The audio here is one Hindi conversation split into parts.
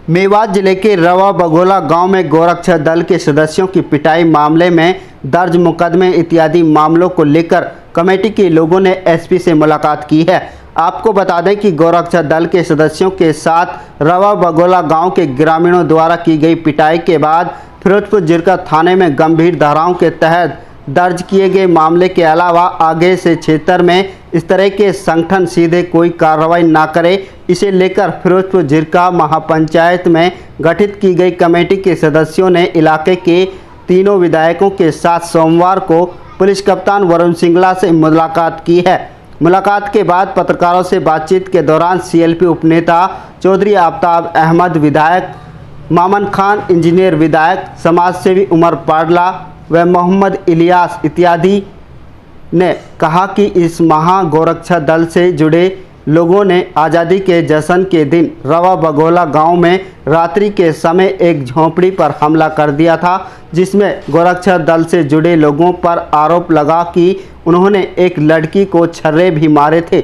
मेवात जिले के रवा बघोला गांव में गोरक्षा दल के सदस्यों की पिटाई मामले में दर्ज मुकदमे इत्यादि मामलों को लेकर कमेटी के लोगों ने एसपी से मुलाकात की है। आपको बता दें कि गोरक्षा दल के सदस्यों के साथ रवा बघोला गांव के ग्रामीणों द्वारा की गई पिटाई के बाद फिरोजपुर जिरका थाने में गंभीर धाराओं के तहत दर्ज किए गए मामले के अलावा आगे से क्षेत्र में इस तरह के संगठन सीधे कोई कार्रवाई ना करे, इसे लेकर फिरोजपुर जिरका महापंचायत में गठित की गई कमेटी के सदस्यों ने इलाके के तीनों विधायकों के साथ सोमवार को पुलिस कप्तान वरुण सिंगला से मुलाकात की है। मुलाकात के बाद पत्रकारों से बातचीत के दौरान सीएलपी उपनेता चौधरी आफ्ताब अहमद, विधायक मामन खान, इंजीनियर विधायक, समाजसेवी उमर पाडला व मोहम्मद इलियास इत्यादि ने कहा कि इस महा गोरक्षा दल से जुड़े लोगों ने आज़ादी के जश्न के दिन रवा बघोला गांव में रात्रि के समय एक झोंपड़ी पर हमला कर दिया था, जिसमें गोरक्षा दल से जुड़े लोगों पर आरोप लगा कि उन्होंने एक लड़की को छर्रे भी मारे थे।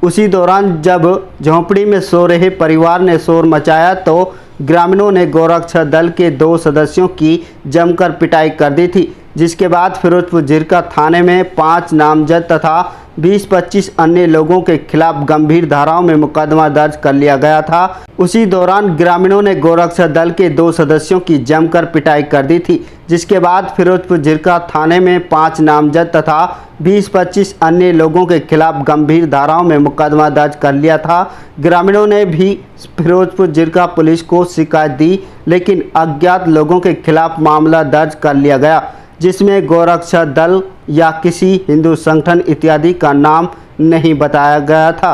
उसी दौरान जब झोंपड़ी में सो रहे परिवार ने शोर मचाया तो ग्रामीणों ने गोरक्षा दल के 2 सदस्यों की जमकर पिटाई कर दी थी, जिसके बाद फिरोजपुर जिरका थाने में 5 नामजद तथा 20-25 अन्य लोगों के खिलाफ गंभीर धाराओं में मुकदमा दर्ज कर लिया गया था। उसी दौरान ग्रामीणों ने गोरक्षा दल के 2 सदस्यों की जमकर पिटाई कर दी थी, जिसके बाद फिरोजपुर जिरका थाने में 5 नामजद तथा 20-25 अन्य लोगों के खिलाफ गंभीर धाराओं में मुकदमा दर्ज कर लिया था। ग्रामीणों ने भी फिरोजपुर जिरका पुलिस को शिकायत दी, लेकिन अज्ञात लोगों के खिलाफ मामला दर्ज कर लिया गया, जिसमें गोरक्षा दल या किसी हिंदू संगठन इत्यादि का नाम नहीं बताया गया था।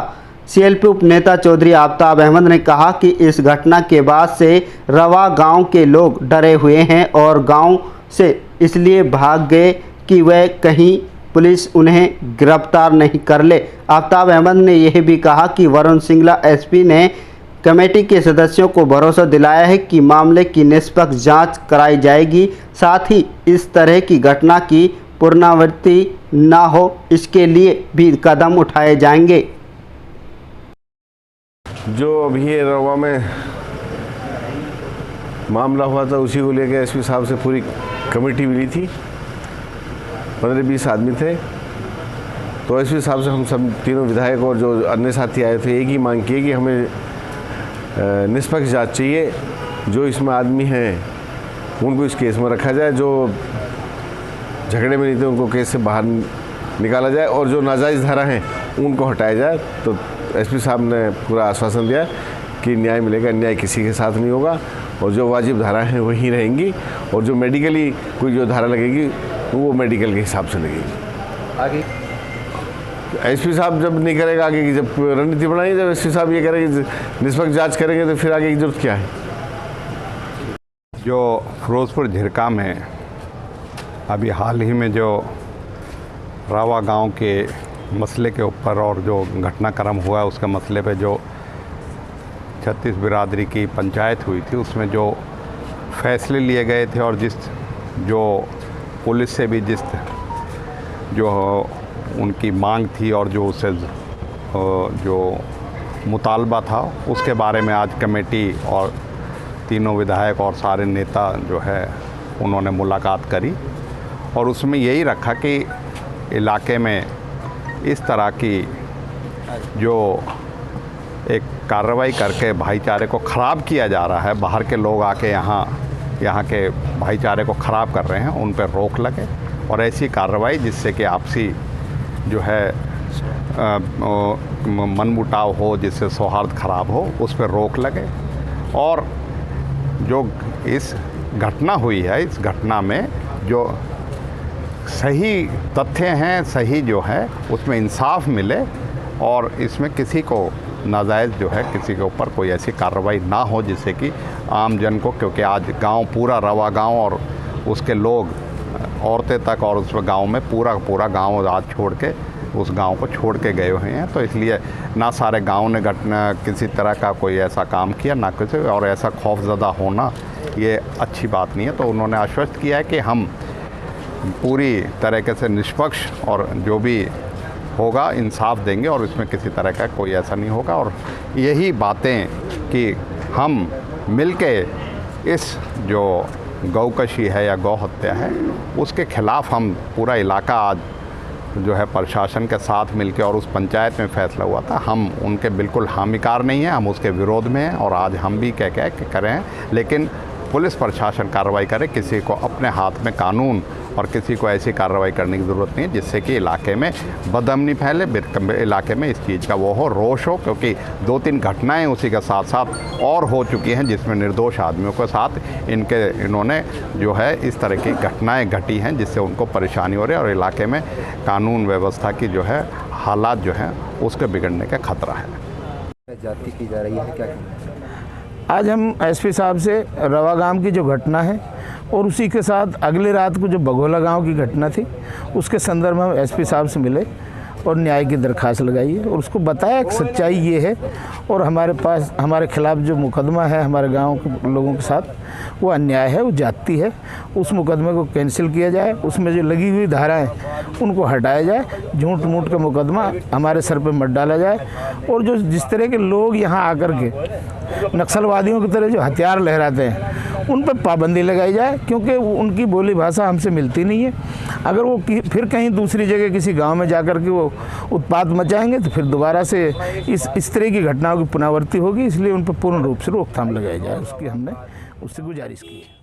सीएलपी उपनेता चौधरी आफ्ताब अहमद ने कहा कि इस घटना के बाद से रवा गांव के लोग डरे हुए हैं और गांव से इसलिए भाग गए कि वह कहीं पुलिस उन्हें गिरफ्तार नहीं कर ले। आफ्ताब अहमद ने यह भी कहा कि वरुण सिंगला एसपी ने कमेटी के सदस्यों को भरोसा दिलाया है कि मामले की निष्पक्ष जांच कराई जाएगी, साथ ही इस तरह की घटना की पुनरावृत्ति न हो इसके लिए भी कदम उठाए जाएंगे। जो अभी रवा में मामला हुआ था उसी को लेकर एसपी साहब से पूरी कमेटी मिली थी, 15-20 आदमी थे। तो एसपी साहब से हम सब तीनों विधायक और जो अन्य साथी आए थे एक ही मांग की कि हमें निष्पक्ष जांच चाहिए। जो इसमें आदमी हैं उनको इस केस में रखा जाए, जो झगड़े में नहीं थे उनको केस से बाहर निकाला जाए और जो नाजायज़ धारा हैं उनको हटाया जाए। तो एसपी साहब ने पूरा आश्वासन दिया कि न्याय मिलेगा, अन्याय किसी के साथ नहीं होगा और जो वाजिब धारा हैं वही रहेंगी और जो मेडिकली कोई जो धारा लगेगी वो मेडिकल के हिसाब से लगेगी। आगे एसपी साहब जब नहीं करेगा आगे की, जब रणनीति बनाएंगे, जब एसपी साहब ये करेंगे निष्पक्ष जांच करेंगे तो फिर आगे की जरूरत क्या है। जो फिरोजपुर झिरका में अभी हाल ही में जो रावा गांव के मसले के ऊपर और जो घटनाक्रम हुआ उसके मसले पे जो 36 बिरादरी की पंचायत हुई थी, उसमें जो फैसले लिए गए थे और जो पुलिस से भी जो उनकी मांग थी और जो उससे जो मुतालबा था उसके बारे में आज कमेटी और तीनों विधायक और सारे नेता जो है उन्होंने मुलाकात करी और उसमें यही रखा कि इलाके में इस तरह की जो एक कार्रवाई करके भाईचारे को ख़राब किया जा रहा है, बाहर के लोग आके यहाँ के भाईचारे को ख़राब कर रहे हैं, उन पर रोक लगे और ऐसी कार्रवाई जिससे कि आपसी जो है मनमुटाव हो, जिससे सौहार्द ख़राब हो, उस पर रोक लगे। और जो इस घटना हुई है, इस घटना में जो सही तथ्य हैं, सही जो है उसमें इंसाफ मिले और इसमें किसी को नाजायज़ जो है किसी के ऊपर कोई ऐसी कार्रवाई ना हो जिससे कि आम जन को, क्योंकि आज गांव पूरा रवा गांव और उसके लोग औरतें तक और उस गांव में पूरा गांव आज छोड़ के उस गांव को छोड़ के गए हुए हैं। तो इसलिए ना सारे गांव ने किसी तरह का कोई ऐसा काम किया, ना किसी, और ऐसा खौफज़दा होना ये अच्छी बात नहीं है। तो उन्होंने आश्वस्त किया है कि हम पूरी तरीके से निष्पक्ष और जो भी होगा इंसाफ देंगे और इसमें किसी तरह का कोई ऐसा नहीं होगा। और यही बातें कि हम मिलके इस जो गौकशी है या गौ हत्या है उसके खिलाफ हम पूरा इलाका आज जो है प्रशासन के साथ मिलके, और उस पंचायत में फैसला हुआ था, हम उनके बिल्कुल हामिकार नहीं हैं, हम उसके विरोध में हैं। और आज हम भी कह करें हैं, लेकिन पुलिस प्रशासन कार्रवाई करे। किसी को अपने हाथ में कानून और किसी को ऐसी कार्रवाई करने की ज़रूरत नहीं है जिससे कि इलाके में बदअमनी फैले, इलाके में इस चीज़ का वो हो, रोष हो, क्योंकि 2-3 घटनाएं उसी के साथ साथ और हो चुकी हैं जिसमें निर्दोष आदमियों के साथ इन्होंने जो है इस तरह की घटनाएं घटी हैं जिससे उनको परेशानी हो रही है और इलाके में कानून व्यवस्था की जो है हालात जो हैं उसके बिगड़ने का खतरा है। जाति की जा रही है क्या? आज हम एसपी साहब से रवा गांव की जो घटना है और उसी के साथ अगले रात को जो बघोला गांव की घटना थी उसके संदर्भ में हम एसपी साहब से मिले और न्याय की दरख्वास्त लगाई है और उसको बताया कि सच्चाई ये है और हमारे खिलाफ जो मुकदमा है हमारे गांव के लोगों के साथ वो अन्याय है, वो जाति है। उस मुकदमे को कैंसिल किया जाए, उसमें जो लगी हुई धाराएं उनको हटाया जाए, झूठ मूठ का मुकदमा हमारे सर पे मत डाला जाए और जो जिस तरह के लोग यहाँ आकर के नक्सलवादियों की तरह जो हथियार लहराते हैं उन पर पाबंदी लगाई जाए, क्योंकि उनकी बोली भाषा हमसे मिलती नहीं है। अगर वो फिर कहीं दूसरी जगह किसी गांव में जाकर के वो उत्पात मचाएंगे तो फिर दोबारा से इस तरह की घटनाओं की पुनरावृत्ति होगी। इसलिए उन पर पूर्ण रूप से रोकथाम लगाई जाए, उसकी हमने उससे गुजारिश की है।